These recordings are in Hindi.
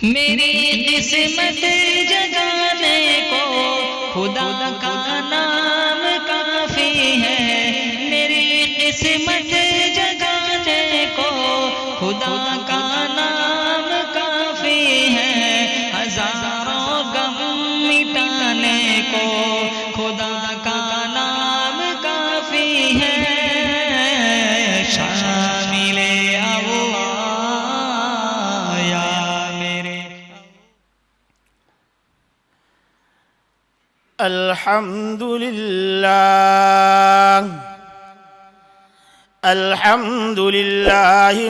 मेरी किस्मत जगाने को खुदा का नाम काफी है। मेरी किस्मत जगाने को खुदा का नाम काफी है। हजारों गम मिटाने को खुदा का नाम काफी है। शामिले अल्हम्दुलिल्लाह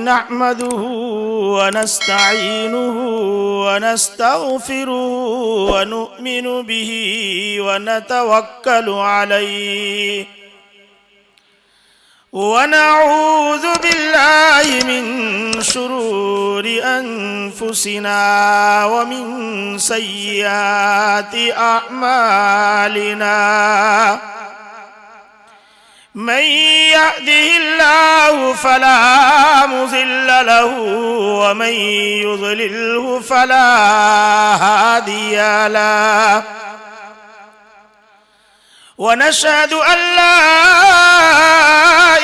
नहमदुहु व नस्तईनुहु व नस्तगफिरुहु व नु'मिनु बिही व नतवक्कलु अलैहि व नऊज़ु बिल्लाहि मिन शुरूरि अनफुसिना व मिन सय्यिआति अअमालिना। मन यहदिहिल्लाहु फला मुज़िल्ल लहु व मन युज़लिल्हु फला हादिय लहु। वनशहदु अल्ला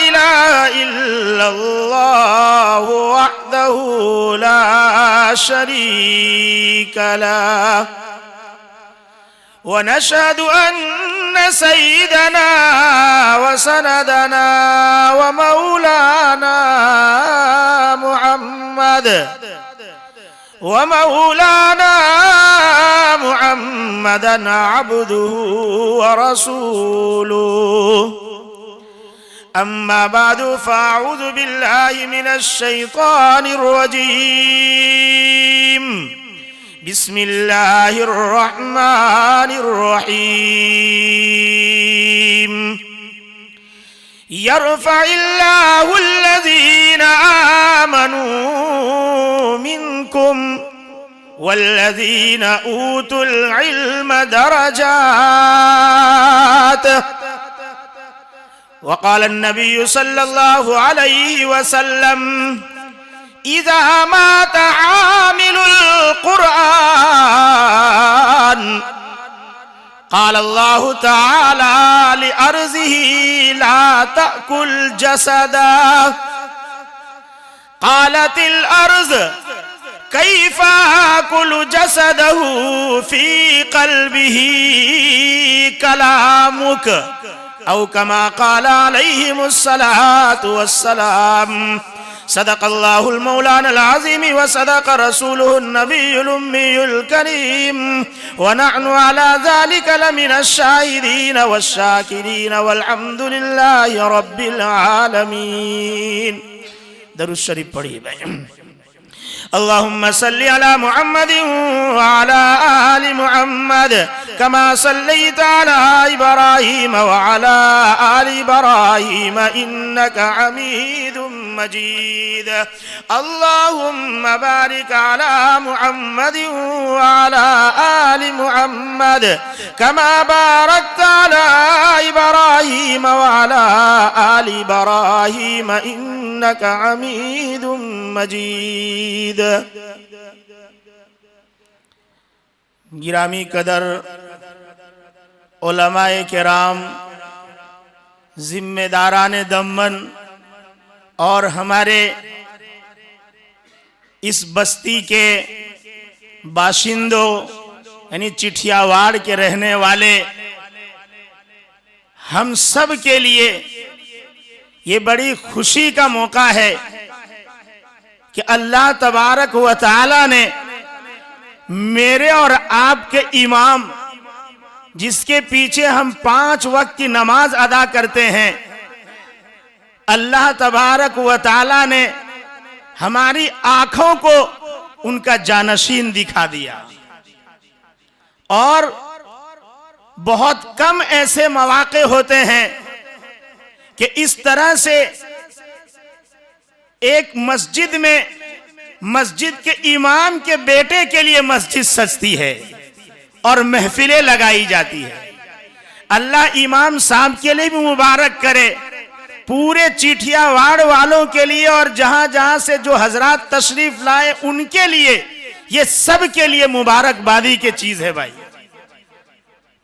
इलाहा इल्लल्लाह वहदहु ला शरीक लहु। वनशहदु अन्न सय्यदना व सनदना व मौलाना मुहम्मदन अब्दुहु व रसूलुहु। अम्मा बादु फ़अऊज़ु बिल्लाहि मिनश शैतानिर रजीम। बिस्मिल्लाहिर रहमानिर रहीम। यरफ़इल्लाहु अल्लज़ीना आमनू मिनकुम वल्लज़ीना ऊतुल इल्म दरजात। वक़ाल अन्नबिय्यु सल्लल्लाहु अलैहि वसल्लम इज़ा मात आमिलुल क़ुरआन क़ाल अल्लाहु तआला लिअर्ज़िही ला तअकुल जसदा। क़ालतिल अर्ज़ कैफ़ा अकुलु जसदहु फ़ी क़ल्बिही कलामुक औ कमा क़ाल अलैहिमुस्सलातु वस्सलाम। सदक़ल्लाहुल मौलानल अज़ीम व सदक़ रसूलुहुन नबियुल उम्मियुल करीम व नहनु अला ज़ालिका लमिनश शाहिदीन वश्शाकिरीन वल्हम्दुलिल्लाहि रब्बिल आलमीन। दरूद शरीफ पढ़िए भाई। अल्लाहुम्मा सल्लि अला मुहम्मदिन व अला आलि मुहम्मद कमा सल्लैता अला इब्राहीम व अला आलि इब्राहीम इन्नका हमीदुम मजीद। अल्लाहुम्मा बारिक अला मुहम्मदिन व अला आलि मुहम्मद कमा बारकता अला इब्राहीम व अला आलि इब्राहीम इन्नका हमीदुम मजीद। गिरामी कदर उलमाए किराम, जिम्मेदाराने दमन और हमारे इस बस्ती के बाशिंदों यानी चिठियावाड़ के रहने वाले हम सब के लिए ये बड़ी खुशी का मौका है कि अल्लाह तबारक व तआला ने मेरे और आपके इमाम, जिसके पीछे हम 5 वक्त की नमाज अदा करते हैं, अल्लाह तबारक व तआला ने हमारी आंखों को उनका जानशीन दिखा दिया। और बहुत कम ऐसे मौके होते हैं कि इस तरह से एक मस्जिद में मस्जिद के इमाम के बेटे के लिए मस्जिद सजती है और महफिलें लगाई जाती है। अल्लाह इमाम साहब के लिए भी मुबारक करे, पूरे चिठियावाड़ वालों के लिए और जहां जहां से जो हजरात तशरीफ लाए उनके लिए ये सब के लिए मुबारकबादी की चीज है भाई।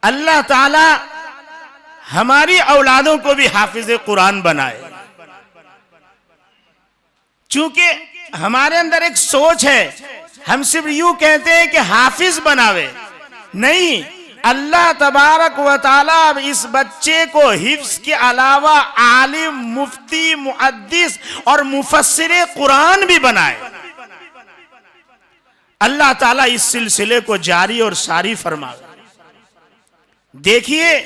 अल्लाह ताला हमारी औलादों को भी हाफिज कुरान बनाए। चूंकि हमारे अंदर एक सोच है, हम सिर्फ यूं कहते हैं कि हाफिज बनावे, नहीं, अल्लाह तबारक व ताला अब इस बच्चे को हिफ्ज के अलावा आलिम, मुफ्ती, मुहद्दिस और मुफस्सिर कुरान भी बनाए। अल्लाह ताला इस सिलसिले को जारी और सारी फरमाए। देखिए,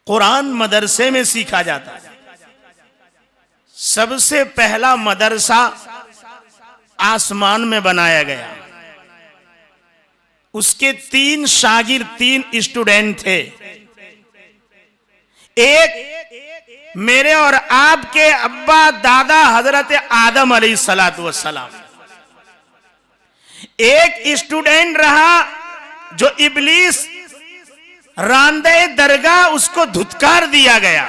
कुरान मदरसे में सीखा जाता है। सबसे पहला मदरसा आसमान में बनाया गया। उसके 3 शागिर्द, 3 स्टूडेंट थे। एक मेरे और आपके अब्बा दादा हजरत आदम अलैहिस्सलातु वस्सलाम। एक स्टूडेंट रहा जो इब्लीस रांदे दरगाह, उसको धुतकार दिया गया।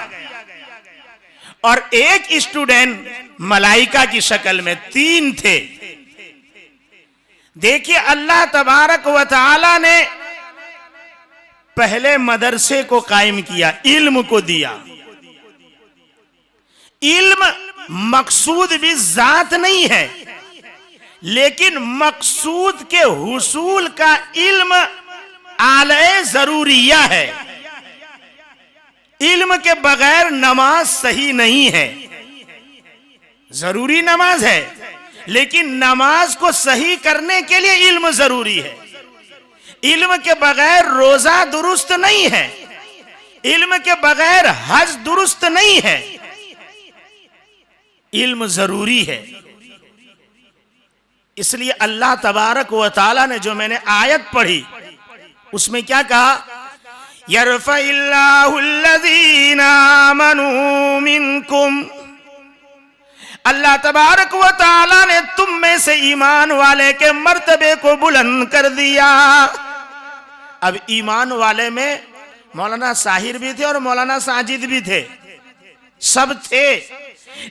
और एक स्टूडेंट मलाइका की शक्ल में, 3 थे। देखिए, अल्लाह तबारक व तआला ने पहले मदरसे को कायम किया, इल्म को दिया। इल्म मकसूद भी जात नहीं है, लेकिन मकसूद के हुसूल का इल्म आले जरूरिया है। इल्म के बगैर नमाज सही नहीं है। जरूरी नमाज है, लेकिन नमाज को सही करने के लिए इल्म जरूरी है। इल्म के बगैर रोजा दुरुस्त नहीं है। इल्म के बगैर हज दुरुस्त नहीं है। इल्म जरूरी है। इसलिए अल्लाह तबारक व तआला ने जो मैंने आयत पढ़ी, उसमें क्या कहा? यरफ़इल्लाहुल्लज़ीना आमनू मिनकुम। अल्लाह तबारक व तआला ने तुम में से ईमान वाले के मर्तबे को बुलंद कर दिया। अब ईमान वाले में मौलाना साहिर भी थे और मौलाना साजिद भी थे, सब थे।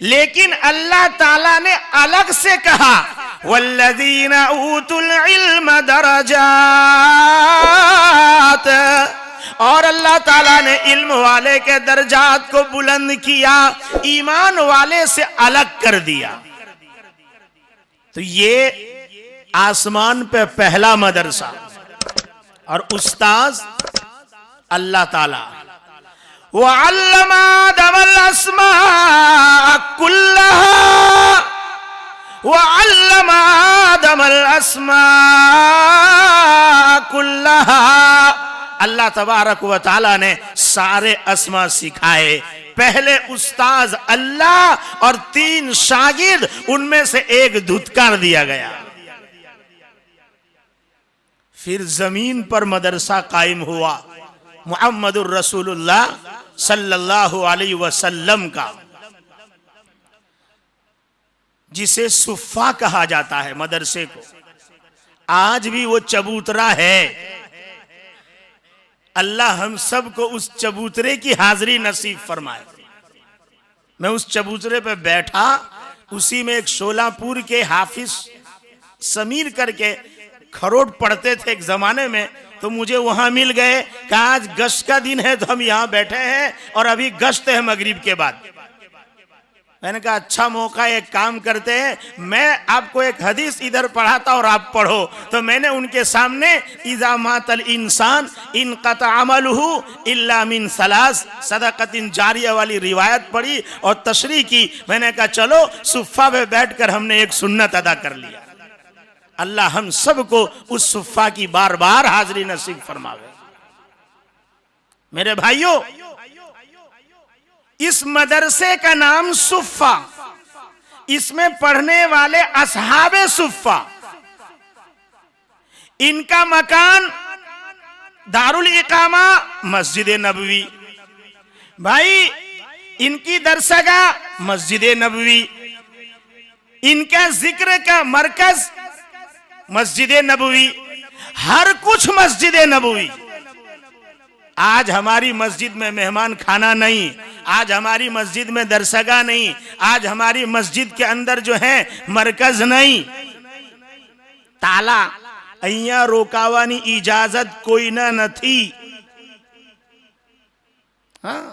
लेकिन अल्लाह ताला ने अलग से कहा, वल्लज़ीना ऊतुल इल्म दरजात। और अल्लाह ताला ने इल्म वाले के दर्जात को बुलंद किया, ईमान वाले से अलग कर दिया। तो ये आसमान पे पहला मदरसा, और उस्ताज अल्लाह ताला। वअल्लमा आदमल अस्मा कुल्लहा, वअल्लमा आदमल अस्मा कुल्लहा। अल्लाह तबारक व तआला ने सारे अस्मा सिखाए। पहले उस्ताज अल्लाह और 3 शागिर्द, उनमें से एक धुतकार दिया गया। फिर जमीन पर मदरसा कायम हुआ मुहम्मदुर रसूलुल्लाह सल्लल्लाहु अलैहि वसल्लम का, जिसे सुफ़ा कहा जाता है मदरसे को। आज भी वो चबूतरा है। अल्लाह हम सब को उस चबूतरे की हाजिरी नसीब फरमाए। मैं उस चबूतरे पे बैठा, उसी में एक शोलापुर के हाफिज समीर करके खरोट पढ़ते थे एक जमाने में, तो मुझे वहां मिल गए। कहा आज गश्त का दिन है तो हम यहाँ बैठे हैं और अभी गश्त है मगरिब के बाद। मैंने कहा अच्छा मौका, एक काम करते हैं, मैं आपको एक हदीस इधर पढ़ाता और आप पढ़ो। तो मैंने उनके सामने इज़ा मातल इंसान इनक़ता अमलुहु इल्ला मिन सलास सदक़तिन जारिया वाली रिवायत पढ़ी और तशरीह की। मैंने कहा चलो सुफ़ा पे बैठकर हमने एक सुन्नत अदा कर लिया। अल्लाह हम सबको उस सुफ़ा की बार बार हाजिरी नसीब फरमावे। मेरे भाइयों, इस मदरसे का नाम सुफ़ा। इसमें पढ़ने वाले असहाबे सुफ़ा। इनका मकान दारुल इकामा मस्जिद नबवी। भाई, इनकी दरसगाह मस्जिद नबवी। इनका जिक्र का मरकज मस्जिद नबवी। हर कुछ मस्जिद नबवी। आज हमारी मस्जिद में मेहमान खाना नहीं, आज हमारी मस्जिद में दरसगाह नहीं, आज हमारी मस्जिद के अंदर जो है मरकज नहीं। તાલા અહીંયા રોકાવાની ઇજાજત કોઈને નથી। हाँ,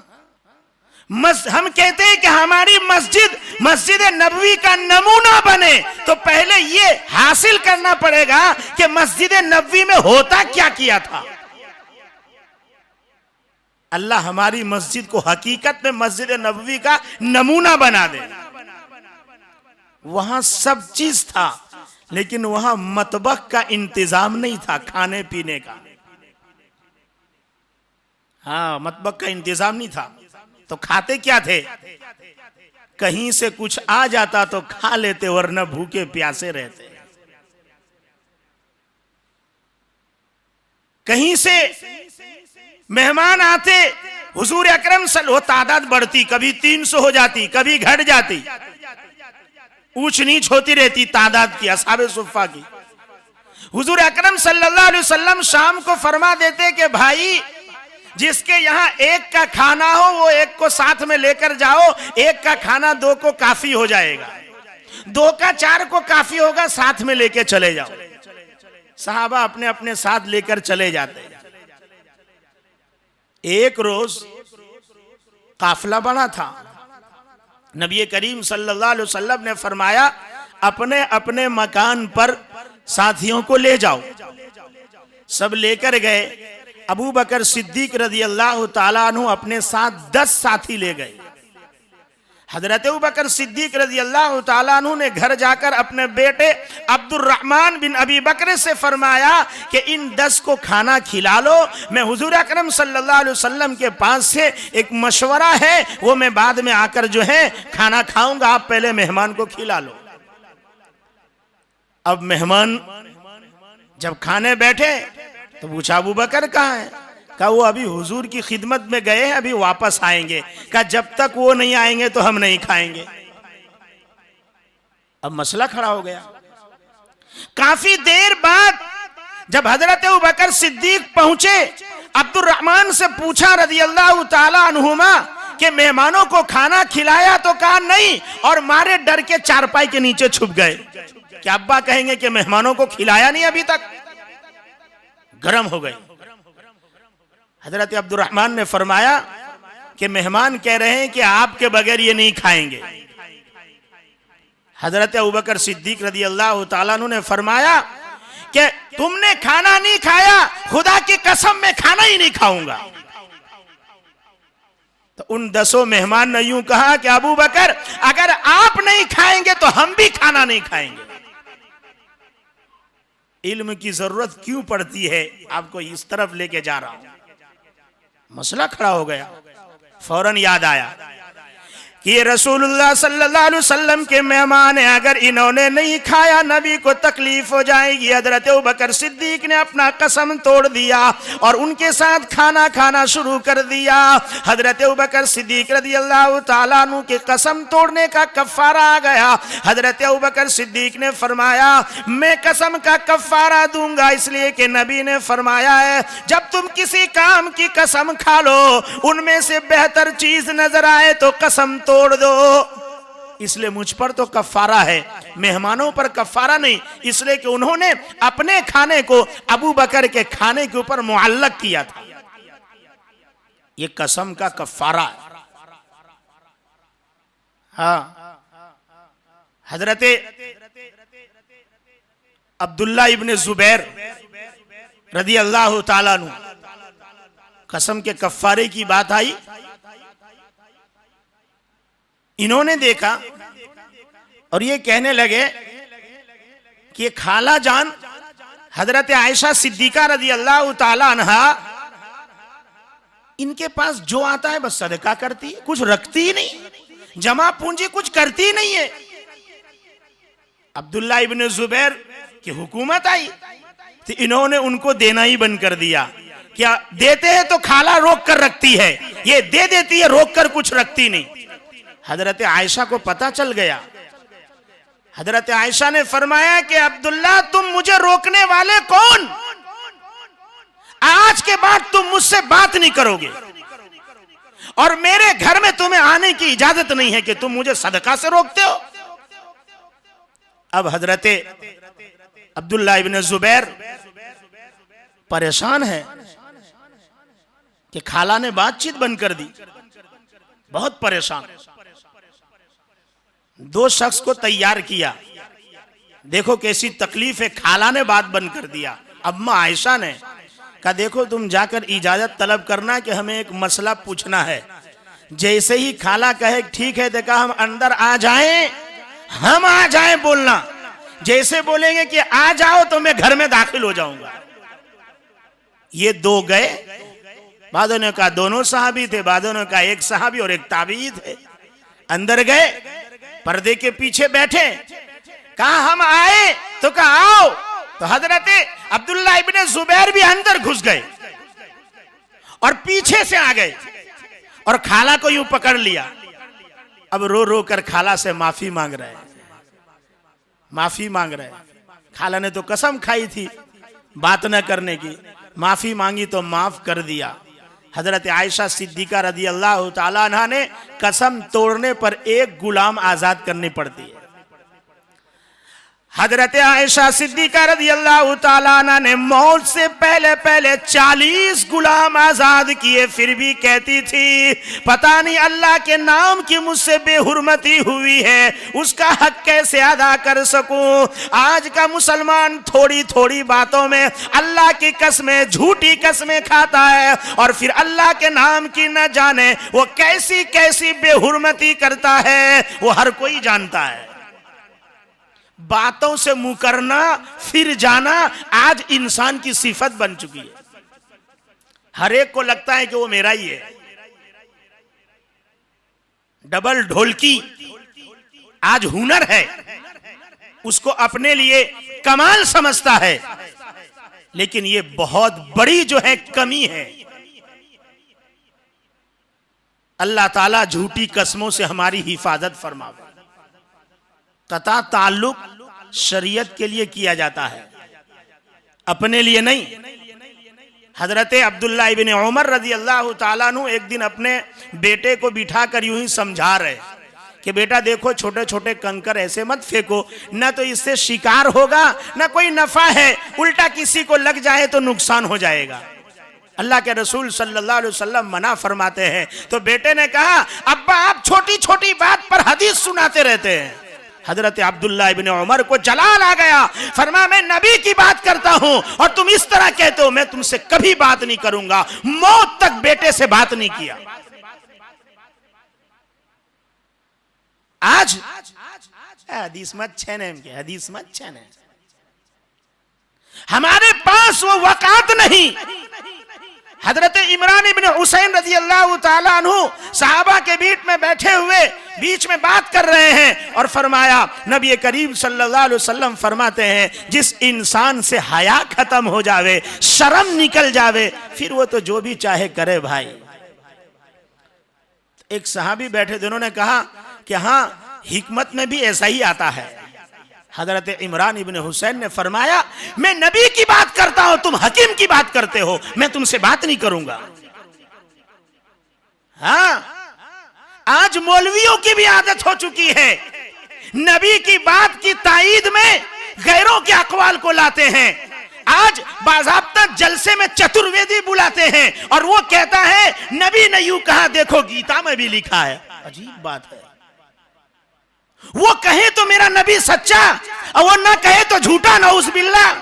हम कहते हैं कि हमारी मस्जिद मस्जिद नबवी का नमूना बने, तो पहले ये हासिल करना पड़ेगा कि मस्जिद नबवी में होता क्या किया था। अल्लाह हमारी मस्जिद को हकीकत में मस्जिद नबवी का नमूना बना दे। वहां सब चीज था, लेकिन वहां मतबख का इंतजाम नहीं था, खाने पीने का। हाँ, मतबख का इंतजाम नहीं था, तो खाते क्या थे? कहीं से कुछ आ जाता तो खा लेते, वरना भूखे प्यासे रहते। कहीं से मेहमान आते, हुजूर अकरम सल्लल्लाहु, तादाद बढ़ती, कभी 300 हो जाती, कभी घट जाती, ऊंच नीच होती रहती तादाद की, असहाबे सुफ़ा की। हुजूर अकरम सल्लल्लाहु अलैहि वसल्लम शाम को फरमा देते कि भाई जिसके यहाँ एक का खाना हो वो एक को साथ में लेकर जाओ, एक का खाना 2 को काफी हो जाएगा, 2 का 4 को काफी होगा, साथ में लेके चले जाओ। सहाबा अपने अपने साथ लेकर चले जाते। एक रोज काफिला बना था, नबी करीम सल्लल्लाहु अलैहि वसल्लम ने फरमाया अपने अपने मकान पर साथियों को ले जाओ। सब लेकर गए। अबू बकर सिद्दीक रज़ी अल्लाह ताला अन्हु अपने साथ 10 साथी ले गए। हजरत अबू बकर सिद्दीक रज़ी अल्लाह ताला अन्हु ने घर जाकर अपने बेटे अब्दुर्रहमान बिन अबी बकर से फरमाया कि इन 10 को खाना खिला लो। मैं हुजूर अकरम सल्लल्लाहु अलैहि वसल्लम के पास से एक मशवरा है, वो मैं बाद में आकर जो है खाना खाऊंगा, आप पहले मेहमान को खिला लो। अब मेहमान जब खाने बैठे तो पूछा अबू बकर कहाँ है? कहा वो अभी हुजूर की खिदमत में गए हैं, अभी वापस आएंगे। कहा जब तक वो नहीं आएंगे तो हम नहीं खाएंगे। अब मसला खड़ा हो गया। काफी देर बाद जब हजरत अबू बकर सिद्दीक पहुंचे, अब्दुर्रहमान से पूछा रज़ी अल्लाह ताला अन्हुमा कि मेहमानों को खाना खिलाया? तो कहा नहीं, और मारे डर के चारपाई के नीचे छुप गए। क्या अब्बा कहेंगे कि मेहमानों को खिलाया नहीं अभी तक? गरम हो गए। हजरत अब्दुर्रहमान ने फरमाया कि मेहमान कह रहे हैं कि आपके बगैर ये नहीं खाएंगे। हजरत अबू बकर सिद्दीक रज़ी अल्लाह ताला अन्हु ने फरमाया कि तुमने खाना नहीं खाया, खुदा की कसम मैं खाना ही नहीं खाऊंगा। तो उन 10 मेहमान ने यूं कहा कि अबू बकर अगर आप नहीं खाएंगे तो हम भी खाना नहीं खाएंगे। इल्म की जरूरत क्यों पड़ती है, आपको इस तरफ लेके जा रहा हूं। मसला खड़ा हो गया। फौरन याद आया कि ये रसूलुल्लाह सल्लल्लाहु अलैहि वसल्लम के मेहमान हैं, अगर इन्होंने नहीं खाया नबी को तकलीफ हो जाएगी। हजरत अबू बकर सिद्दीक ने अपना कसम तोड़ दिया और उनके साथ खाना खाना शुरू कर दिया। हजरत अबू बकर सिद्दीक रज़ी अल्लाह ताला अन्हु के कसम तोड़ने का कफ़ारा आ गया। हजरत अबू बकर सिद्दीक ने फरमाया मैं कसम का कफ़ारा दूंगा, इसलिए कि नबी ने फरमाया है जब तुम किसी काम की कसम खा लो, उनमें से बेहतर चीज नजर आए तो कसम तोड़ दो। इसलिए मुझ पर तो कफ़ारा है, मेहमानों पर कफ़ारा नहीं, इसलिए कि उन्होंने अपने खाने को अबू बकर के खाने के ऊपर मुअल्लक किया था। ये कसम का कफ़ारा है। हाँ, हजरत अब्दुल्ला इब्ने जुबैर रज़ी अल्लाह ताला अन्हु, कसम के कफ़ारे की बात आई। इन्होंने देखा और ये कहने लगे कि खाला जान हजरत आयशा सिद्दीका रज़ी अल्लाह ताला अन्हा, इनके पास जो आता है बस सदका करती है, कुछ रखती ही नहीं, जमा पूंजी कुछ करती ही नहीं है। अब्दुल्ला इब्ने जुबैर की हुकूमत आई तो इन्होंने उनको देना ही बंद कर दिया। क्या देते हैं तो खाला रोक कर रखती है, ये दे देती है रोक कर कुछ रखती नहीं। हजरत आयशा को पता चल गया। हजरत आयशा ने फरमाया कि अब्दुल्ला तुम मुझे रोकने वाले कौन? आज के बाद तुम मुझसे बात नहीं करोगे और मेरे घर में तुम्हें आने की इजाजत नहीं है कि तुम मुझे सदका से रोकते हो। अब हजरत अब्दुल्ला इब्न जुबैर परेशान है कि खाला ने बातचीत बंद कर दी, बहुत परेशान। दो शख्स को तैयार किया, देखो कैसी तकलीफ है, खाला ने बात बंद कर दिया। अम्मा आयशा ने कहा देखो तुम जाकर इजाजत तलब करना कि हमें एक मसला पूछना है। जैसे ही खाला कहे ठीक है, देखा हम अंदर आ जाएं, हम आ जाएं बोलना, जैसे बोलेंगे कि आ जाओ तो मैं घर में दाखिल हो जाऊंगा। ये दो गए, बादों ने कहा दोनों सहाबी थे, बादों ने कहा एक सहाबी और एक ताबी थे। अंदर गए, पर्दे के पीछे बैठे, कहा हम आए, तो कहा आओ। तो हजरत अब्दुल्ला इब्ने जुबैर भी अंदर घुस गए और पीछे से आ गए और खाला को यूं पकड़ लिया। अब रो रो कर खाला से माफी मांग रहे हैं, माफी मांग रहे हैं। खाला ने तो कसम खाई थी बात न करने की, माफी मांगी तो माफ कर दिया। हजरत आयशा सिद्दीका रदी अल्लाह ताला अन्हा ने कसम तोड़ने पर एक गुलाम आजाद करनी पड़ती है। हजरत आयशा सिद्दीका रदी अल्लाह ताला अन्हा ने मौत से पहले पहले 40 गुलाम आजाद किए, फिर भी कहती थी पता नहीं अल्लाह के नाम की मुझसे बेहुरमती हुई है, उसका हक कैसे अदा कर सकूं। आज का मुसलमान थोड़ी थोड़ी बातों में अल्लाह की कसमें, झूठी कसमें खाता है और फिर अल्लाह के नाम की न जाने वो कैसी कैसी बेहुरमती करता है, वो हर कोई जानता है। बातों से मुकरना, फिर जाना आज इंसान की सिफत बन चुकी है। हर एक को लगता है कि वो मेरा ही है। डबल ढोलकी आज हुनर है, उसको अपने लिए कमाल समझता है, लेकिन ये बहुत बड़ी जो है कमी है। अल्लाह ताला झूठी कसमों से हमारी हिफाजत फरमावे। तथा ताल्लुक शरीयत के लिए किया जाता है, अपने लिए नहीं। हजरत अब्दुल्ला इब्ने उमर रजी अल्लाह ताला अन्हु एक दिन अपने बेटे को बिठाकर यूं ही समझा रहे कि बेटा देखो छोटे छोटे कंकर ऐसे मत फेंको, ना तो इससे शिकार होगा ना कोई नफा है, उल्टा किसी को लग जाए तो नुकसान हो जाएगा। अल्लाह के रसूल सल्लल्लाहु अलैहि वसल्लम मना फरमाते हैं। तो बेटे ने कहा अब्बा आप छोटी छोटी बात पर हदीस सुनाते रहते हैं। हजरत अब्दुल्ला इब्ने उमर को जलाल आ गया, फरमा मैं नबी की बात करता हूं और तुम इस तरह कहते हो, मैं तुमसे कभी बात नहीं करूंगा। मौत तक बेटे से बात नहीं किया। आज हदीस मत छेने के, हदीस मत छेने, हमारे पास वो वकात नहीं। हजरत इमरान इब्न हुसैन रजी अल्लाह ताला अन्हु सहाबा के बीच में बैठे हुए बीच में बात कर रहे हैं और फरमाया, नबी करीम सल्लल्लाहु अलैहि वसल्लम फरमाते हैं जिस इंसान से हया खत्म हो जावे, शर्म निकल जावे, फिर वो तो जो भी चाहे करे भाई। एक सहाबी बैठे थे, उन्होंने कहा कि हाँ हिकमत में भी ऐसा ही आता है। हजरत इमरान इब्न हुसैन ने फरमाया मैं नबी की बात करता हूं, तुम हकीम की बात करते हो, मैं तुमसे बात नहीं करूंगा। हाँ, आज मौलवियों की भी आदत हो चुकी है, नबी की बात की ताईद में गैरों के अकवाल को लाते हैं। आज बाज़ाब्ता जलसे में चतुर्वेदी बुलाते हैं और वो कहता है नबी ने यूं कहा, देखो गीता में भी लिखा है। अजीब बात है, वो कहे तो मेरा नबी सच्चा और वो ना कहे तो झूठा, नऊज़ बिल्लाह।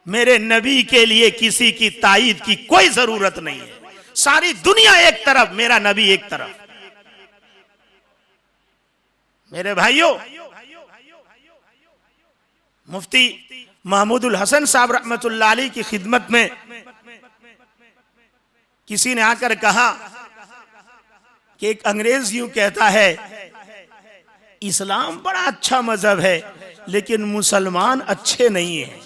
मेरे नबी के लिए किसी की ताईद की कोई जरूरत नहीं है। सारी दुनिया एक तरफ, मेरा नबी एक तरफ। मेरे भाइयों, मुफ्ती महमूदुल हसन साहब रहमतुल्लाह अलैह की खिदमत में किसी ने आकर कहा कि एक अंग्रेज यूं कहता है इस्लाम बड़ा अच्छा मजहब है लेकिन मुसलमान अच्छे नहीं है।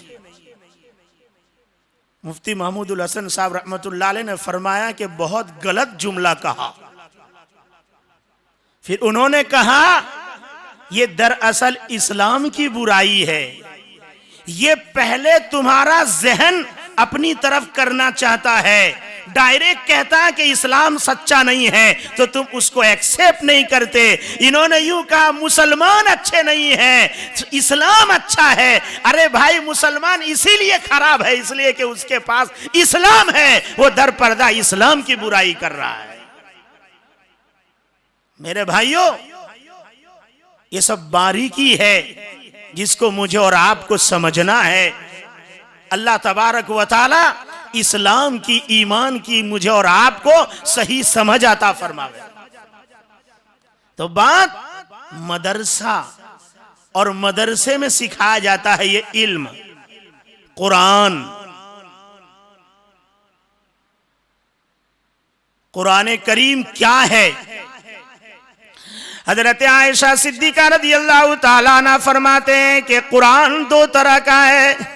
मुफ्ती महमूदुल हसन साहब रहमतुल्लाह अलैह ने फरमाया कि बहुत गलत जुमला कहा। फिर उन्होंने कहा ये दरअसल इस्लाम की बुराई है, ये पहले तुम्हारा जहन अपनी तरफ करना चाहता है, डायरेक्ट कहता है कि इस्लाम सच्चा नहीं है तो तुम उसको एक्सेप्ट नहीं करते। इन्होंने यूं कहा मुसलमान अच्छे नहीं हैं, इस्लाम अच्छा है। अरे भाई मुसलमान इसीलिए खराब है इसलिए कि उसके पास इस्लाम है, वो दर पर्दा इस्लाम की बुराई कर रहा है। मेरे भाइयों, ये सब बारीकी है जिसको मुझे और आपको समझना है। अल्लाह तबारक व तआला इस्लाम की, ईमान की मुझे और आपको सही समझ आता फरमावे। तो बात मदरसा और मदरसे में सिखाया जाता है ये इल्म, कुरान। कुरान करीम क्या है? हजरत आयशा सिद्दीका रज़ी अल्लाह ताला अन्हा फरमाते हैं कि कुरान दो तरह का है।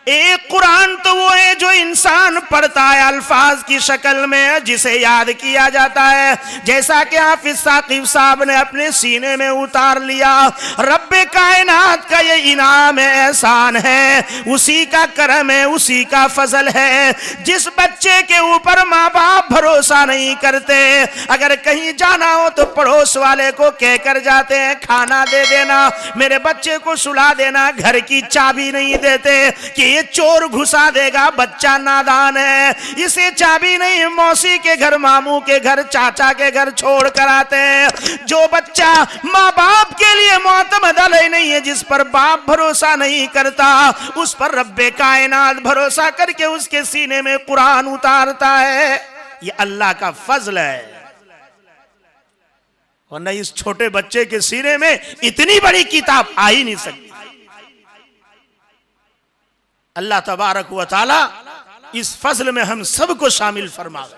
एक कुरान तो वो है जो इंसान पढ़ता है अल्फाज की शक्ल में, जिसे याद किया जाता है, जैसा कि हाफिज साकिब साहब ने अपने सीने में उतार लिया। रब्बे कायनात का ये इनाम है, एहसान है, उसी का करम है, उसी का फजल है। जिस बच्चे के ऊपर माँ बाप भरोसा नहीं करते, अगर कहीं जाना हो तो पड़ोस वाले को कहकर जाते हैं खाना दे देना, मेरे बच्चे को सुला देना, घर की चाबी नहीं देते कि ये चोर घुसा देगा, बच्चा नादान है, इसे चाबी नहीं, मौसी के घर, मामू के घर, चाचा के घर छोड़ कर आते हैं। जो बच्चा माँ बाप के लिए मोतमद अलैह नहीं है, जिस पर बाप भरोसा नहीं करता, उस पर रब्बे कायनात भरोसा करके उसके सीने में कुरान उतारता है। ये अल्लाह का फजल है। वरना इस छोटे बच्चे के सीने में इतनी बड़ी किताब आ ही नहीं सकती। अल्लाह तबारक व तआला इस फजल में हम सबको शामिल फरमावे।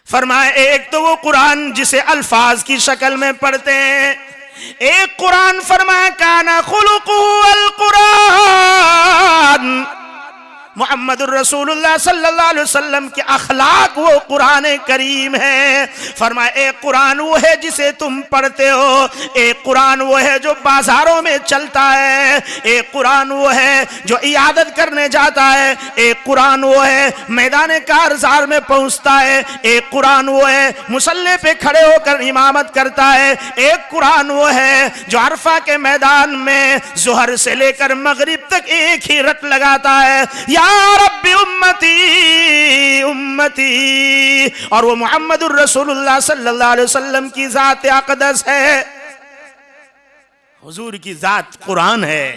फरमाए एक तो वो कुरान जिसे अल्फाज की शक्ल में पढ़ते हैं, एक कुरान फरमाए काना खुलुकुहु अल कुरान, मुहम्मदुर रसूलुल्लाह सल्लल्लाहु अलैहि वसल्लम के अखलाक वो कुरान करीम है। फरमाए एक कुरान वो है जिसे तुम पढ़ते हो, एक कुरान वो है जो बाजारों में चलता है, एक कुरान वो है जो इयादत करने जाता है, एक कुरान वो है मैदान कारज़ार में पहुंचता है, एक कुरान वो है मुसल्ले पे खड़े होकर इमामत करता है, एक कुरान वो है जो अरफा के मैदान में ज़ोहर से लेकर मगरिब तक एक ही रट लगाता है, या रब्बी उम्मती उम्मती। और वो मुहम्मदुर रसूलुल्लाह सल्लल्लाहु अलैहि वसल्लम की जात अक़दस है, हुजूर की जात कुरान है।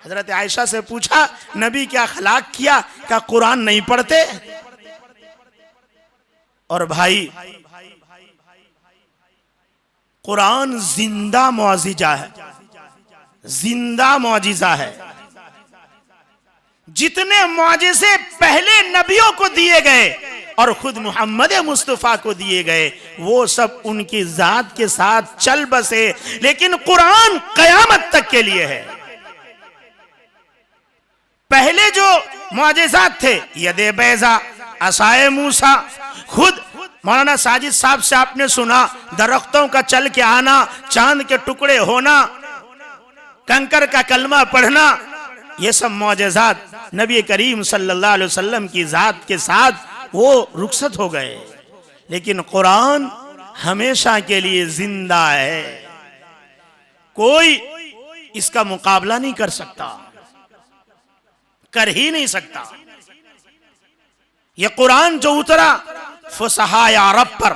हजरत आयशा से पूछा नबी क्या अखलाक किया, क्या कुरान नहीं पढ़ते? और भाई कुरान जिंदा मौजिजा है, जिंदा मौजिजा है। जितने मौजिज़े पहले नबियों को दिए गए और खुद मोहम्मद मुस्तफ़ा को दिए गए, वो सब उनकी जात के साथ चल बसे, लेकिन कुरान कयामत तक के लिए है। पहले जो मौजिज़ात थे, यदे बैजा, असाए मूसा, खुद मौलाना साजिद साहब से आपने सुना दरख्तों का चल के आना, चांद के टुकड़े होना, कंकर का कलमा पढ़ना, ये सब मौजिज़ात नबी करीम सल्लल्लाहु अलैहि वसल्लम की जात के साथ वो रुखसत हो गए। लेकिन कुरान हमेशा के लिए जिंदा है, कोई इसका मुकाबला नहीं कर सकता, कर ही नहीं सकता। ये कुरान जो उतरा फुसहाए अरब पर,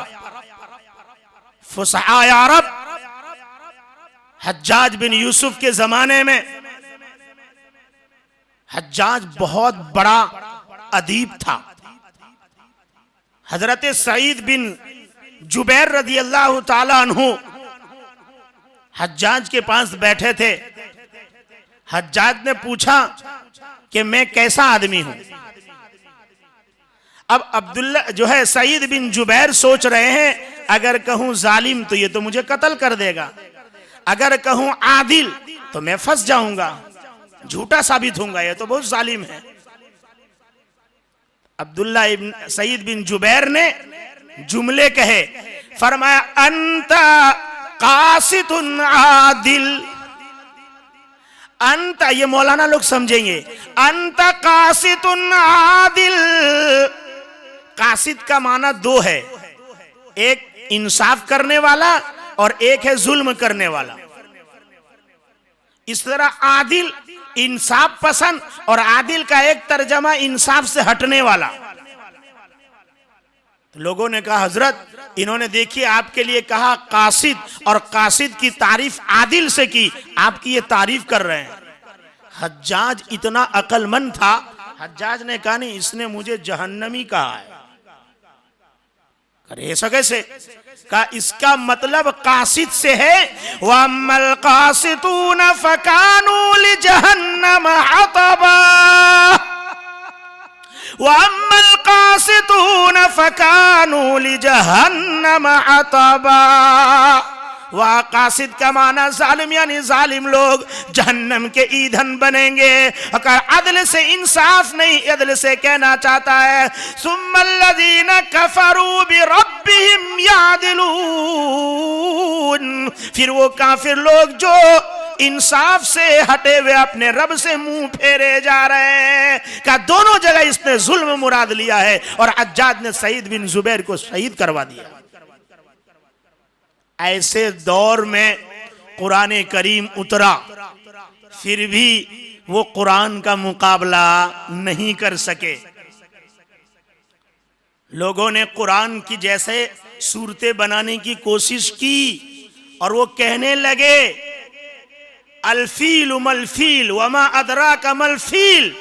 फुसहाए अरब हज्जाज बिन यूसुफ के जमाने में, हज्जाज बहुत बड़ा अदीब था। हजरत सईद बिन जुबैर रज़ी अल्लाह ताला अन्हु हज्जाज के पास बैठे थे। हज्जाज ने पूछा कि मैं कैसा आदमी हूं। अब अब्दुल्ला जो है सईद बिन जुबैर सोच रहे हैं अगर कहूं जालिम तो ये तो मुझे कत्ल कर देगा, अगर कहूं आदिल तो मैं फंस जाऊंगा, झूठा साबित होऊंगा, ये तो बहुत जालिम है। अब्दुल्ला इब्न सईद बिन जुबैर ने जुमले कहे, फरमाया अंता कासितुन आदिल, अंत, ये मौलाना लोग समझेंगे, अंत कासितुन आदिल। कासिद का माना दो है, एक इंसाफ करने वाला और एक है जुल्म करने वाला। इस तरह आदिल इंसाफ पसंद, और आदिल का एक तर्जमा इंसाफ से हटने वाला। तो लोगों ने कहा हजरत, इन्होंने देखिए आपके लिए कहा कासिद, और कासिद की तारीफ आदिल से की, आपकी ये तारीफ कर रहे हैं। हज्जाज इतना अक्लमंद था, हज्जाज ने कहा नहीं, इसने मुझे जहन्नमी कहा है। अरे ऐसा कैसे? का इसका मतलब कासिद से है, वअम्मल कासितून फकानू लिजहन्नम हतबा, वअम्मल कासितून फकानू लिजहन्नम हतबा। वह कासिद का माना जालिम, यानी जालिम लोग जहन्नम के ईंधन बनेंगे। अगर अदल से इंसाफ नहीं, अदल से कहना चाहता है सुम्मल्लज़ीना कफरू बिरब्बिहिम यादिलून, फिर वो काफिर लोग जो इंसाफ से हटे हुए अपने रब से मुंह फेरे जा रहे हैं। का दोनों जगह इसने जुल्म मुराद लिया है, और हज्जाज ने सईद बिन जुबैर को शहीद करवा दिया। ऐसे दौर में कुरान करीम उतरा, फिर भी वो कुरान का मुकाबला नहीं कर सके। लोगों ने कुरान की जैसे सूरतें बनाने की कोशिश की, और वो कहने लगे अल्फील मलफील वमा अदराका मलफील,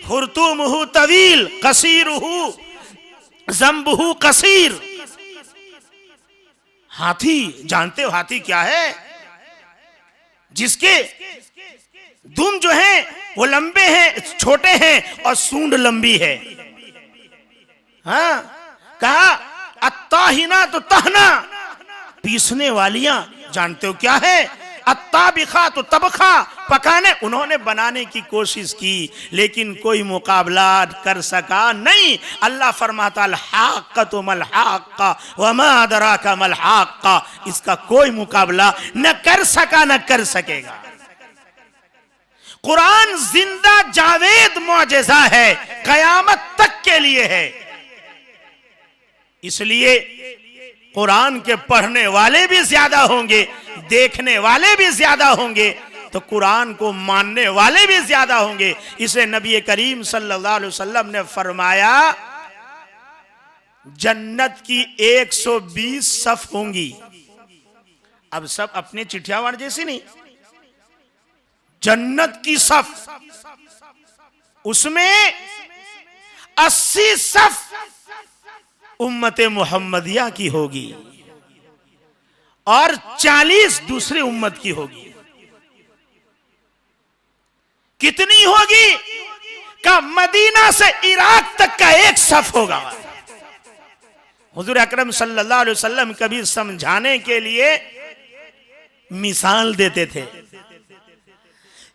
खुर्तुमुहु तवील कसीरुहु ज़ंबुहु कसीर। हाथी, जानते हो हाथी क्या है? जिसके दुम जो है वो लंबे हैं, छोटे हैं, और सूंड लंबी है। हाँ, कहा अत्ताहिना तो तहना, पीसने वालियां, जानते हो क्या है? अत्ताबिखा तो तबखा, पकाने। उन्होंने बनाने की कोशिश की, लेकिन कोई मुकाबला कर सका नहीं। अल्लाह फरमाता अल हाक़्क़तु मल हाक़्क़ा वमा अदराका मल हाक़्क़ा, इसका कोई मुकाबला न कर सका न कर सकेगा। कुरान जिंदा जावेद मुअजिज़ा है, कयामत तक के लिए है। इसलिए कुरान के पढ़ने वाले भी ज्यादा होंगे, देखने वाले भी ज्यादा होंगे, तो कुरान को मानने वाले भी ज्यादा होंगे। इसे नबी करीम सल्लल्लाहु अलैहि वसल्लम ने फरमाया, जन्नत की 120 सफ होंगी। अब सब अपने चिट्ठियावाड़ जैसी नहीं, जन्नत की सफ, उसमें 80 सफ उम्मते मुहम्मदिया की होगी और 40 दूसरे उम्मत की होगी। कितनी होगी? का मदीना से इराक तक का एक सफ होगा। हुजूर अकरम सल्लल्लाहु अलैहि वसल्लम कभी समझाने के लिए मिसाल देते थे।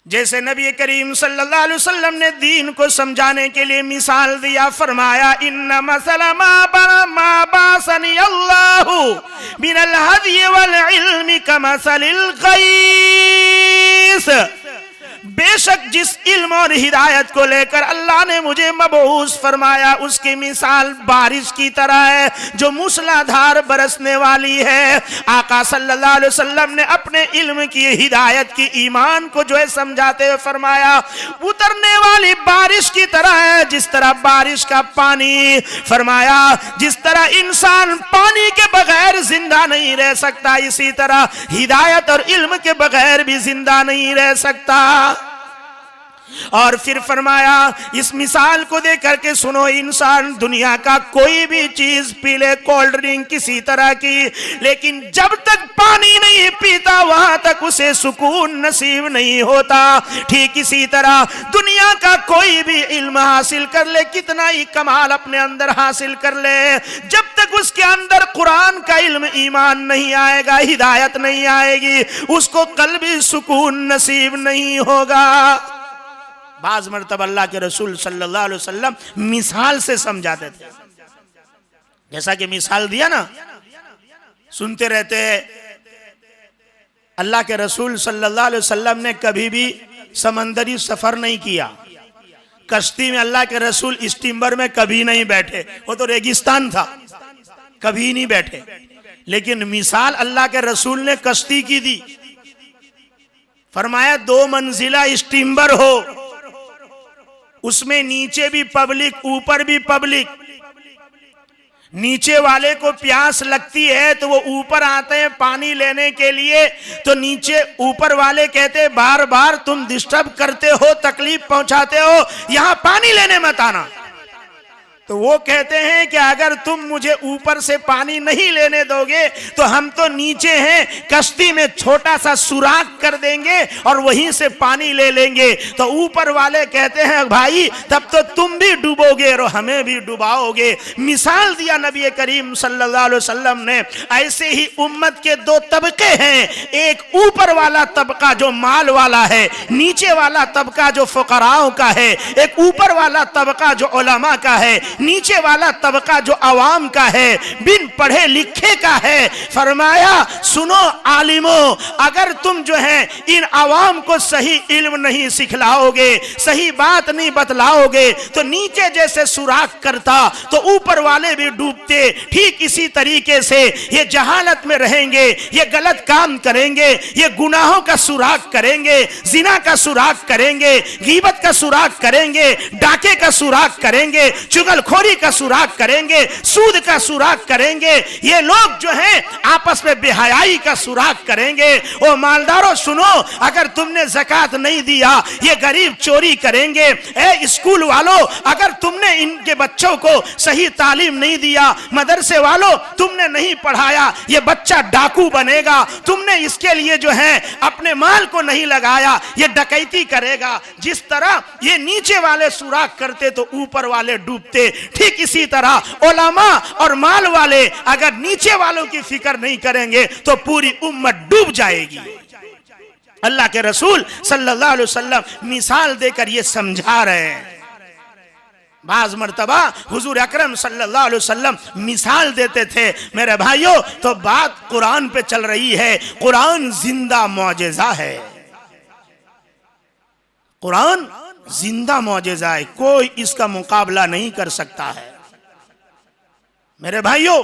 जैसे नबी करीम सल्लल्लाहु अलैहि वसल्लम ने दीन को समझाने के लिए मिसाल दिया, फरमाया इन्ना मसला मा बासनी अल्लाहु मिनल हदी वल इल्मी कमसलिल गैस। बेशक जिस इल्म और हिदायत को लेकर अल्लाह ने मुझे मबऊस फरमाया, उसकी मिसाल बारिश की तरह है जो मूसलाधार बरसने वाली है। आका सल्लल्लाहु अलैहि वसल्लम ने अपने इल्म की, हिदायत की, ईमान को जो है समझाते हुए फरमाया, उतरने वाली बारिश की तरह है। जिस तरह बारिश का पानी, फरमाया जिस तरह इंसान पानी के बगैर जिंदा नहीं रह सकता, इसी तरह हिदायत और इल्म के बगैर भी जिंदा नहीं रह सकता। और फिर फरमाया, इस मिसाल को दे करके सुनो, इंसान दुनिया का कोई भी चीज पी ले, कोल्ड ड्रिंक किसी तरह की, लेकिन जब तक पानी नहीं पीता वहां तक उसे सुकून नसीब नहीं होता। ठीक इसी तरह दुनिया का कोई भी इल्म हासिल कर ले, कितना ही कमाल अपने अंदर हासिल कर ले, जब तक उसके अंदर कुरान का इल्म, ईमान नहीं आएगा, हिदायत नहीं आएगी, उसको कल्बी सुकून नसीब नहीं होगा। बाज मरतब अल्लाह के रसूल सल्लल्लाहु अलैहि वसल्लम मिसाल से समझाते थे। जैसा कि मिसाल दिया ना, सुनते रहते हैं। अल्लाह के रसूल सल्लल्लाहु अलैहि वसल्लम ने कभी भी समंदरी सफर नहीं किया, कश्ती में अल्लाह के रसूल स्टीमर में कभी नहीं बैठे, वो तो रेगिस्तान था, कभी नहीं बैठे। लेकिन मिसाल अल्लाह के रसूल ने कश्ती की दी, फरमाया 2 मंजिला स्टीमर हो, उसमें नीचे भी पब्लिक ऊपर भी पब्लिक। नीचे वाले को प्यास लगती है तो वो ऊपर आते हैं पानी लेने के लिए, तो नीचे ऊपर वाले कहते हैं बार बार तुम डिस्टर्ब करते हो, तकलीफ पहुंचाते हो, यहां पानी लेने मत आना। तो वो कहते हैं कि अगर तुम मुझे ऊपर से पानी नहीं लेने दोगे तो हम तो नीचे हैं, कश्ती में छोटा सा सुराख कर देंगे और वहीं से पानी ले लेंगे। तो ऊपर वाले कहते हैं भाई तब तो तुम भी डूबोगे और हमें भी डुबाओगे। मिसाल दिया नबी करीम सल्लल्लाहु अलैहि वसल्लम ने। ऐसे ही उम्मत के 2 तबके हैं, एक ऊपर वाला तबका जो माल वाला है, नीचे वाला तबका जो फुकराओं का है। एक ऊपर वाला तबका जो उलमा का है, नीचे वाला तबका जो अवाम का है, बिन पढ़े लिखे का है। फरमाया सुनो आलिमों, अगर तुम जो है इन अवाम को सही इल्म नहीं सिखलाओगे, सही बात नहीं बतलाओगे, तो नीचे जैसे सुराख करता तो ऊपर वाले भी डूबते। ठीक इसी तरीके से ये जहालत में रहेंगे, ये गलत काम करेंगे, ये गुनाहों का सुराख करेंगे, जिना का सुराख करेंगे, गीबत का सुराख करेंगे, डाके का सुराख करेंगे, चुगलखोरी का सुराख करेंगे, सूद का सुराख करेंगे। ये लोग जो हैं आपस में बेहयाई का सुराख करेंगे। ओ मालदारों सुनो, अगर तुमने ज़कात नहीं दिया ये गरीब चोरी करेंगे। ए स्कूल वालों, अगर तुमने इनके बच्चों को सही तालीम नहीं दिया, मदरसे वालों तुमने नहीं पढ़ाया, ये बच्चा डाकू बनेगा। तुमने इसके लिए जो है अपने माल को नहीं लगाया, ये डकैती करेगा। जिस तरह ये नीचे वाले सुराख करते तो ऊपर वाले डूबते, ठीक इसी तरह उलमा और माल वाले अगर नीचे वालों की फिक्र नहीं करेंगे तो पूरी उम्मत डूब जाएगी। अल्लाह के रसूल सल्लल्लाहु अलैहि वसल्लम मिसाल देकर ये समझा रहे हैं। बाज मर्तबा हुजूर अकरम सल्लल्लाहु अलैहि वसल्लम मिसाल देते थे मेरे भाइयों, तो बात कुरान पे चल रही है। कुरान जिंदा मौजज़ा है, कुरान जिंदा मौजज़ा है, कोई इसका मुकाबला नहीं कर सकता है। मेरे भाइयों,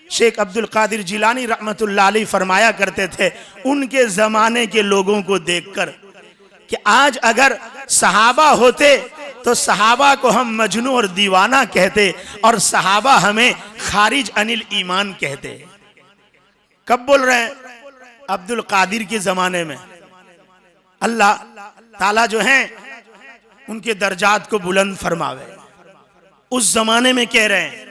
शेख अब्दुल कादिर जिलानी रहमतुल्लाह अलैह फरमाया करते थे उनके जमाने के लोगों को देखकर कि आज अगर सहाबा होते तो सहाबा को हम मजनू और दीवाना कहते और सहाबा हमें खारिज अनिल ईमान कहते। कब बोल रहे हैं? अब्दुल कादिर के जमाने में। अल्लाह ताला जो है उनके दर्जात को बुलंद फरमावे। उस जमाने में कह रहे हैं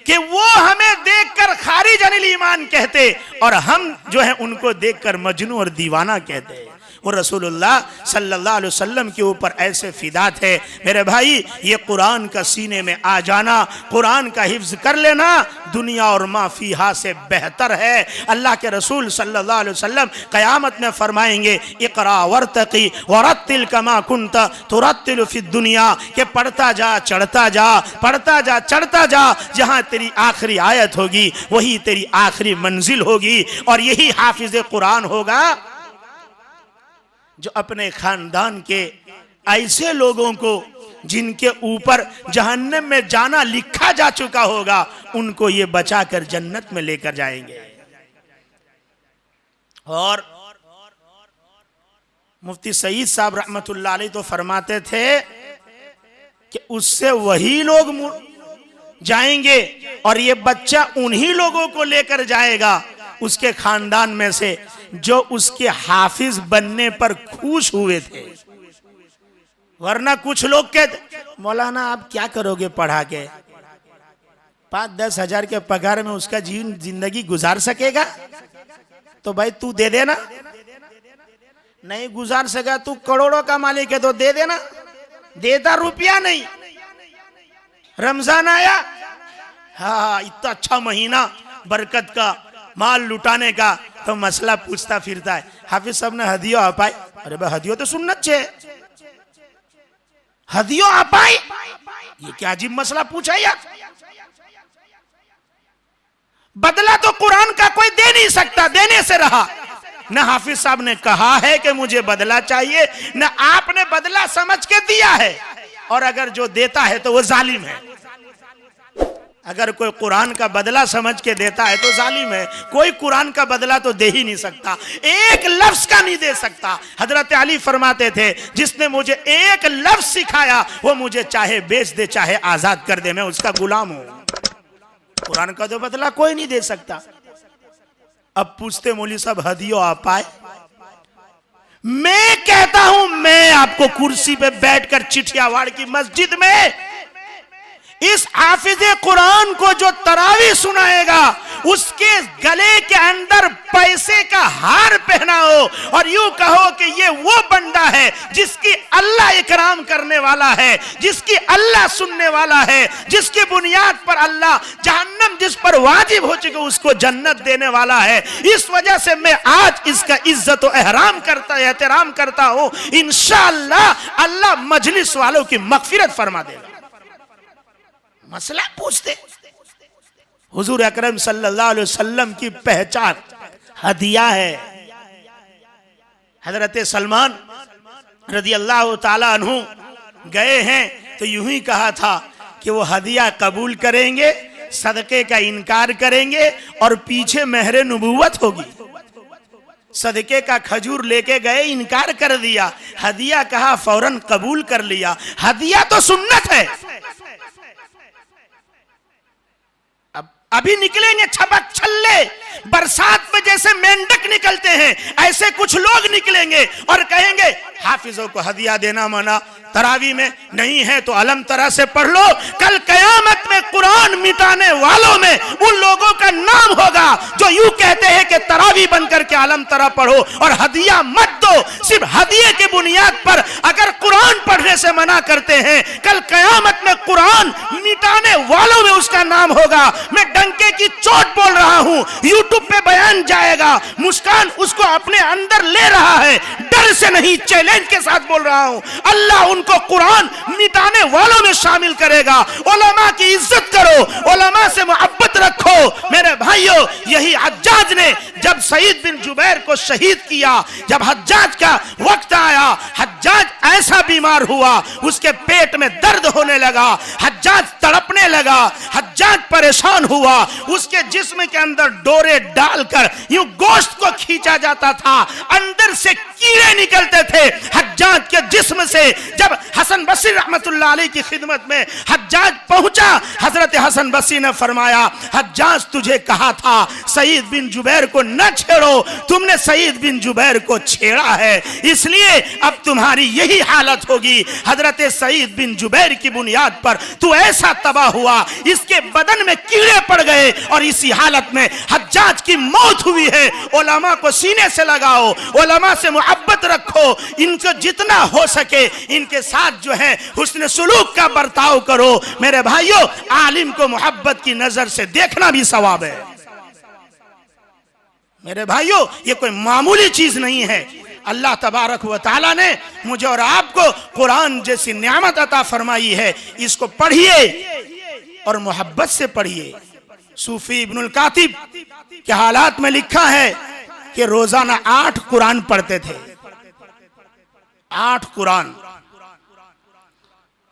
कि वो हमें देखकर खारिज अनिल ईमान कहते और हम जो है उनको देखकर मजनू और दीवाना कहते। वो रसूलुल्लाह सल्लल्लाहु अलैहि वसल्लम के ऊपर ऐसे फिदा थे। मेरे भाई, ये कुरान का सीने में आ जाना, कुरान का हिफ्ज कर लेना दुनिया और मा फीहा से बेहतर है। अल्लाह के रसूल सल्लल्लाहु अलैहि वसल्लम क़यामत में फरमाएंगे इक़रा वरतक़ी वरत्तिल कमा कुन्त तुरत्तिलु फ़िद दुनिया, के पढ़ता जा चढ़ता जा, पढ़ता जा चढ़ता जा, जहाँ तेरी आखिरी आयत होगी वही तेरी आखिरी मंजिल होगी। और यही हाफिज़ कुरान होगा जो अपने खानदान के ऐसे लोगों को जिनके ऊपर जहन्नम में जाना लिखा जा चुका होगा उनको ये बचाकर जन्नत में लेकर जाएंगे। और मुफ्ती सईद साहब रहमतुल्लाह अलैह तो फरमाते थे कि उससे वही लोग जाएंगे और ये बच्चा उन्हीं लोगों को लेकर जाएगा उसके खानदान में से जो उसके हाफिज बनने पर खुश हुए थे। वरना कुछ लोग कहते मौलाना आप क्या करोगे पढ़ा के, 5-10 हजार के पगार में उसका जिंदगी गुजार सकेगा? तो भाई तू दे देना, नहीं गुजार सका, तू करोड़ों का मालिक है तो दे देना, देता रुपया नहीं। रमजान आया, हाँ इतना अच्छा महीना बरकत का, माल लुटाने का, तो मसला पूछता फिरता है हाफिज साहब ने हदियो आपाई। अरे भाई हदियो तो सुन्नत छे, हदियो आपाई ये क्या अजीब मसला पूछा यार। बदला तो कुरान का कोई दे नहीं सकता, देने से रहा। न हाफिज साहब ने कहा है कि मुझे बदला चाहिए, न आपने बदला समझ के दिया है, और अगर जो देता है तो वो जालिम है। अगर कोई कुरान का बदला समझ के देता है तो जालिम है। कोई कुरान का बदला तो दे ही नहीं सकता, एक लफ्ज का नहीं दे सकता। हजरत अली फरमाते थे, जिसने मुझे एक लफ्ज सिखाया वो मुझे चाहे बेच दे चाहे आजाद कर दे, मैं उसका गुलाम हूं। कुरान का तो बदला कोई नहीं दे सकता। अब पूछते मौलवी साहब हदियो आप आए? मैं कहता हूं, मैं आपको कुर्सी पे बैठकर चिठियावाड़ की मस्जिद में इस हाफिज़े कुरान को जो तरावी सुनाएगा उसके गले के अंदर पैसे का हार पहनाओ और यूं कहो कि ये वो बंदा है जिसकी अल्लाह इकराम करने वाला है, जिसकी अल्लाह सुनने वाला है, जिसकी बुनियाद पर अल्लाह जहन्नम जिस पर वाजिब हो चुके उसको जन्नत देने वाला है। इस वजह से मैं आज इसका इज्जत और एहतराम करता हूं। इंशाअल्लाह अल्लाह मजलिस वालों की मगफिरत फरमा देगा। मसला पूछते, हुजूर अकरम सल्लल्लाहु अलैहि वसल्लम की पहचान हदिया है। हजरत सलमान रदी अल्लाह ताला अन्हु गए हैं तो यूं ही कहा था कि वो हदिया कबूल करेंगे, सदके का इनकार करेंगे और पीछे महरे नबूवत होगी। सदके का खजूर लेके गए, इनकार कर दिया। हदिया कहा, फौरन कबूल कर लिया। हदिया तो सुन्नत है। अभी निकलेंगे छबक छल्ले, बरसात में जैसे मेंढक निकलते हैं ऐसे कुछ लोग निकलेंगे और कहेंगे हाफिजों को हदिया देना मना, तरावी में नहीं है तो अलम तरा से पढ़ लो। कल कयामत में कुरान मिटाने वालों में उन लोगों का नाम होगा जो यूं कहते हैं कि तरावी बनकर के अलम तरा पढ़ो और हदिया मत दो। सिर्फ हदिये की बुनियाद पर अगर कुरान पढ़ने से मना करते हैं, कल कयामत में कुरान मिटाने वालों में उसका नाम होगा। मैं डंके की चोट बोल रहा हूं, यूट्यूब पे बयान जाएगा, मुस्कान उसको अपने अंदर ले रहा है, डर से नहीं चैलेंज के साथ बोल रहा हूं। अल्लाह उनको कुरान मिटाने वालों में शामिल करेगा। उलमा की इज्जत करो, उलमा से मोहब्बत रखो। मेरे भाइयों, यही हज्जाज ने जब सईद बिन जुबैर को शहीद किया, जब हज्जाज का वक्त आया, हज्जाज ऐसा बीमार हुआ, उसके पेट में दर्द होने लगा, हज्जाज तड़पने लगा, हज्जाज परेशान हुआ। उसके जिस्म के अंदर डोरे डालकर यूं गोश्त को खींचा जाता था, अंदर से कीड़े निकलते थे हज्जाज के जिस्म से। जब हसन बसरी रहमतुल्लाह अलैह की खिदमत में हज्जाज पहुंचा, हजरत हसन बसरी ने फरमाया, हज्जाज तुझे कहा था सईद बिन जुबैर को न छेड़ो, तुमने सईद बिन जुबैर को छेड़ा है, इसलिए अब तुम्हारी यही हालत होगी। हजरत सईद बिन जुबैर की बुनियाद पर तू ऐसा तबाह हुआ, इसके बदन में कीड़े पड़ गए और इसी हालत में हज्जाज की मौत हुई है। उलमा को सीने से लगाओ, उलमा से मोहब्बत रखो, इनको जितना हो सके इनके साथ जो है हुस्न सुलूक का बर्ताव करो। मेरे भाइयों, आलिम को मोहब्बत की नजर से देखना भी सवाब है। मेरे भाइयों, ये कोई मामूली चीज नहीं है। अल्लाह तबारक व तआला ने मुझे और आपको कुरान जैसी नियामत अता फरमाई है, इसको पढ़िए और मोहब्बत से पढ़िए। सूफी इब्नुल कातिब के हालात में लिखा है कि रोजाना 8 कुरान पढ़ते थे, 8 कुरान।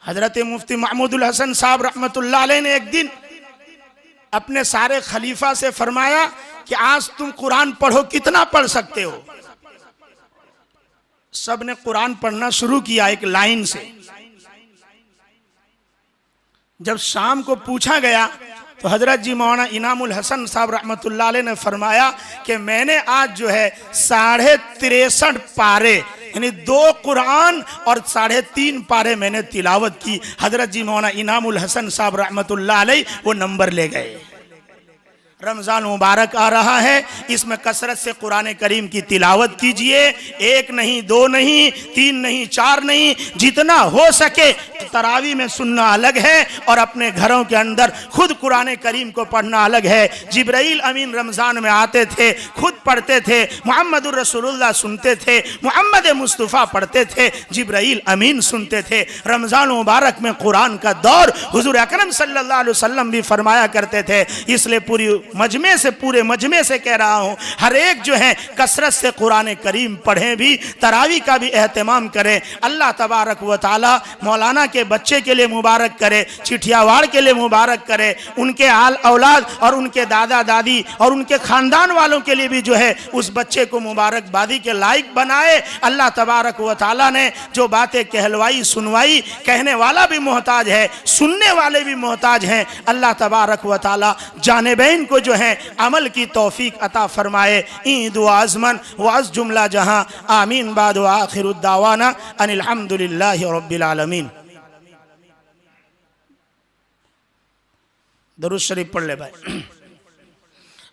हजरत मुफ्ती महमूदुल हसन साहब रहमतुल्लाह अलैह ने एक दिन अपने सारे खलीफा से फरमाया कि आज तुम कुरान पढ़ो, कितना पढ़ सकते हो? सब ने कुरान पढ़ना शुरू किया एक लाइन से। जब शाम को पूछा गया तो हजरत जी मौलाना इनामुल हसन साहब रहमतुल्लाह अलैह ने फरमाया कि मैंने आज जो है 63.5 पारे यानी 2 कुरान और 3.5 पारे मैंने तिलावत की। हजरत जी मौलाना इनामुल हसन साहब रहमतुल्लाह अलैह वो नंबर ले गए। रमजान मुबारक आ रहा है, इसमें कसरत से कुरान करीम की तिलावत कीजिए। 1 नहीं, 2 नहीं, 3 नहीं, 4 नहीं, जितना हो सके। तरावी में सुनना अलग है और अपने घरों के अंदर खुद कुरान करीम को पढ़ना अलग है। जिब्राइल अमीन रमजान में आते थे, खुद पढ़ते थे, मुहम्मदुर रसूलुल्लाह सुनते थे, मोहम्मद मुस्तफ़ा पढ़ते थे, जिब्राइल अमीन सुनते थे। रमजान मुबारक में कुरान का दौर हुजूर अकरम सल्लल्लाहु अलैहि वसल्लम भी फरमाया करते थे। इसलिए पूरी मजमे से, पूरे मजमे से कह रहा हूँ, हर एक जो है कसरत से कुरान करीम पढ़ें भी, तरावी का भी एहतमाम करें। अल्लाह तबारक व ताला मौलाना के बच्चे के लिए मुबारक करे, चिठियावाड़ के लिए मुबारक करे, उनके आल औलाद और उनके दादा दादी और उनके खानदान वालों के लिए भी जो है उस बच्चे को मुबारकबादी के लायक बनाए। अल्लाह तबारक व ताला ने जो बातें कहलवाई सुनवाई, कहने वाला भी मोहताज है, सुनने वाले भी मोहताज हैं। अल्लाह तबारक व ताला जानिबैन को जो है अमल की तौफीक अता फरमाए। ईद व आज़मन व अज़ जुमला जहां आमीन। बाद व आखिरु दावाना अनिल हम्दुलिल्लाहि रब्बिल आलमीन। दरूद शरीफ पढ़ ले भाई।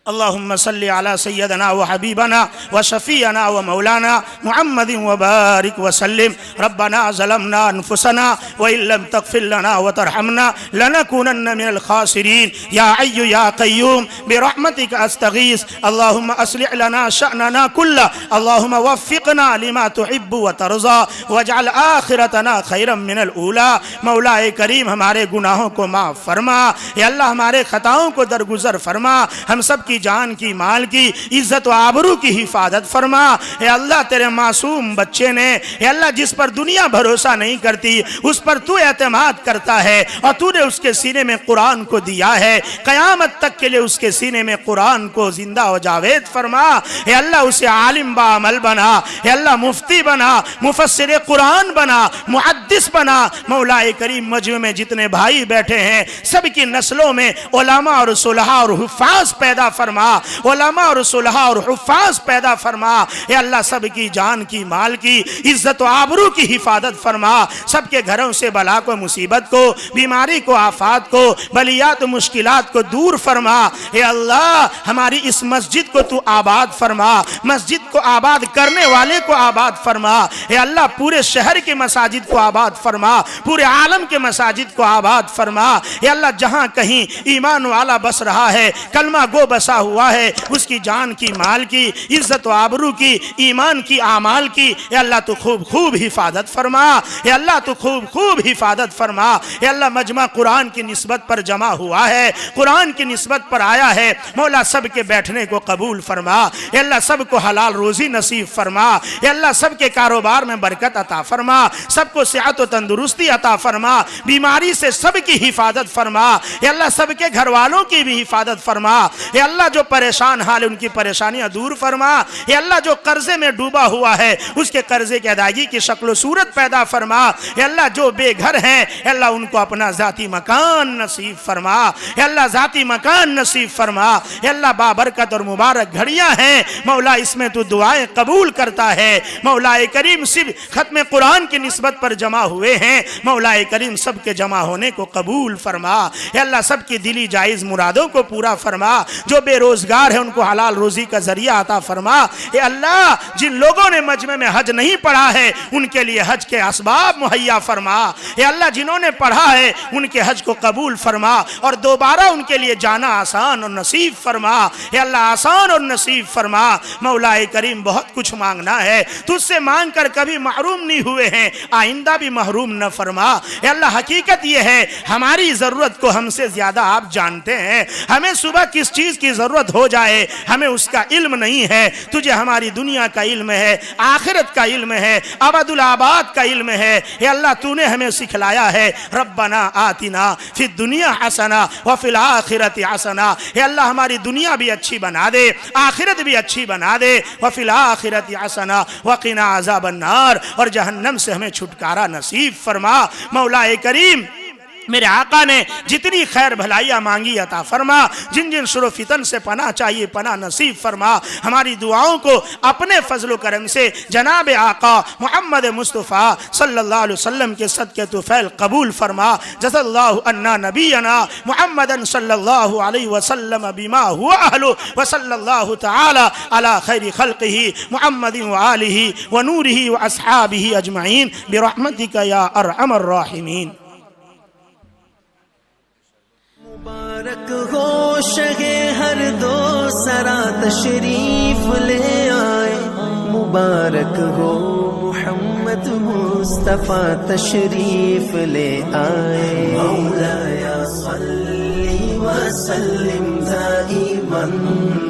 अल्लाहुम्मा सल्ली अला सय्यदना व हबीबना व शफीअना व मौलाना मुहम्मदिन व बारिक व सल्लिम। रब्बना ज़लमना अनफुसना व इल्लम तग़फिर लना व तरहमना लनकूनन्न मिनल खासिरीन। या हय्यु या क़य्यूम बिरहमतिका अस्तगीस। अल्लाहुम्मा अस्लिह लना शअनना कुल्ला। अल्लाहुम्मा वफ़्फ़िक़ना लिमा तुहिब्बु व तर्ज़ा वजअल आखिरतना खैरम मिनल ऊला। मौलाए करीम हमारे गुनाहों को माफ़ फरमा, या अल्लाह हमारे ख़ताओं को दरगुज़र फरमा, हम सब की जान की माल की इज्जत व आबरू की हिफाजत फरमा। ए अल्लाह तेरे मासूम बच्चे ने, ए अल्लाह जिस पर दुनिया भरोसा नहीं करती उस पर तू एतमाद करता है और तूने उसके सीने में कुरान को दिया है, क़यामत तक के लिए उसके सीने में कुरान को जिंदा व जावेद फरमा। ए अल्लाह उसे आलिम बाअमल बना, ए अल्लाह मुफ्ती बना, मुफस्सिर कुरान बना, मुहद्दिस बना। मौलाए करीम मजमे में जितने भाई बैठे हैं सबकी नस्लों में उलमा और सुलहा और हुफ़ाज़ पैदा फरमा, उलमा और सुलहा और हुफ़ाज़ पैदा फरमा। ए अल्लाह सबकी जान की माल की इज्जत व आबरू की हिफाजत फरमा। सबके घरों से बला को, मुसीबत को, बीमारी को, आफात को, बलियात मुश्किलात को दूर फरमा। ए अल्लाह हमारी इस मस्जिद को तू आबाद फरमा, मस्जिद को आबाद करने वाले को आबाद फरमा। ए अल्लाह पूरे शहर के मसाजिद को आबाद फरमा, पूरे आलम के मसाजिद को आबाद फरमा। ए अल्लाह जहाँ कहीं ईमान वाला बस रहा है, कलमा गो बसा हुआ है, उसकी जान की माल की इज्जत व आबरू की, ईमान की, आमाल की, ए अल्लाह तू खूब खूब हिफाजत फरमा। ए अल्लाह तू खूब खूब हिफाजत फरमा। ए अल्लाह मजमा कुरान की निस्बत पर जमा हुआ है, कुरान की निस्बत पर आया है। मौला सब के बैठने को कबूल फरमा। ए अल्लाह सबको हलाल रोजी नसीब फरमा। ए अल्लाह सबके कारोबार में बरकत अता फरमा, सबको सेहत व तंदुरुस्ती अता फरमा, बीमारी से सबकी हिफाजत फरमा। ए अल्लाह सबके घर वालों की भी हिफाजत फरमा। ए अल्लाह जो परेशान हाल उनकी परेशानियां दूर फरमा। ए अल्लाह जो कर्जे में डूबा हुआ है उसके कर्जे की अदायगी की शक्ल सूरत पैदा फरमा। ए अल्लाह जो बेघर हैं, ए अल्लाह उनको अपना जाती मकान नसीब फरमा। ए अल्लाह जाती मकान नसीब फरमा। ए अल्लाह बाबरकत और मुबारक घड़ियां हैं मौला, इसमें तू दुआएं कबूल करता है। मौलाए करीम सिर्फ खत्म कुरान की निस्बत पर जमा हुए हैं, मौलाए करीम सबके जमा होने को कबूल फरमा। ए अल्लाह सबकी दिली जायज़ मुरादों को पूरा फरमा। जो बेरोजगार है उनको हलाल रोजी का जरिया अता फरमा। ए अल्लाह जिन लोगों ने मजमे में हज नहीं पढ़ा है उनके लिए हज के असबाब मुहैया फरमा। ए अल्लाह जिन्होंने पढ़ा है उनके हज को कबूल फरमा और दोबारा उनके लिए जाना आसान और नसीब फरमा। ए अल्लाह आसान और नसीब फरमा। मौलाए करीम बहुत कुछ मांगना है, तुझसे मांग कर कभी महरूम नहीं हुए हैं, आइंदा भी महरूम न फरमा। ए अल्लाह हकीकत यह है हमारी ज़रूरत को हमसे ज़्यादा आप जानते हैं। हमें सुबह किस चीज़ की ज़रूरत हो जाए हमें उसका इल्म नहीं है, तुझे हमारी दुनिया का इल्म है, आखिरत का इल्म है, अबदुल आबाद का इल्म है। ए अल्लाह तूने हमें सिखलाया है रब्बना आतिना फिद दुनिया हसना व फिल आखिरति हसना। ए अल्लाह हमारी दुनिया भी अच्छी बना दे, आखिरत भी अच्छी बना दे। व फिल आखिरति हसना व क़िना अज़ाबन नार, और जहन्नम से हमें छुटकारा नसीब फरमा। मौलाए करीम मेरे आका ने जितनी खैर भलाइयाँ मांगी अता फरमा, जिन जिन शुरू फितन से पनाह चाहिए पनाह नसीब फरमा। हमारी दुआओं को अपने फजल करम से जनाब आका मोहम्मद मुस्तफ़ा सल्लल्लाहु अलैहि वसल्लम के सदक़े तुफ़ैल कबूल फरमा। जज़ल्लाहु अन्ना नबीना मुहम्मदन सल्लल्लाहु अलैहि वसल्लम बिमा हुआ अहलु व सल्लल्लाहु तआला अला खैरि खल्क़िही मुहम्मदिन व आलिही व नूरिही व अस्हाबिही अजमईन बिरहमतिका या अरहमर राहिमीन। मुबारक हो शगे हर दो सरा तशरीफ ले आए, मुबारक हो मुहम्मद मुस्तफ़ा तशरीफ ले आए। मौलाया सल्ली व सल्लिम दाइमा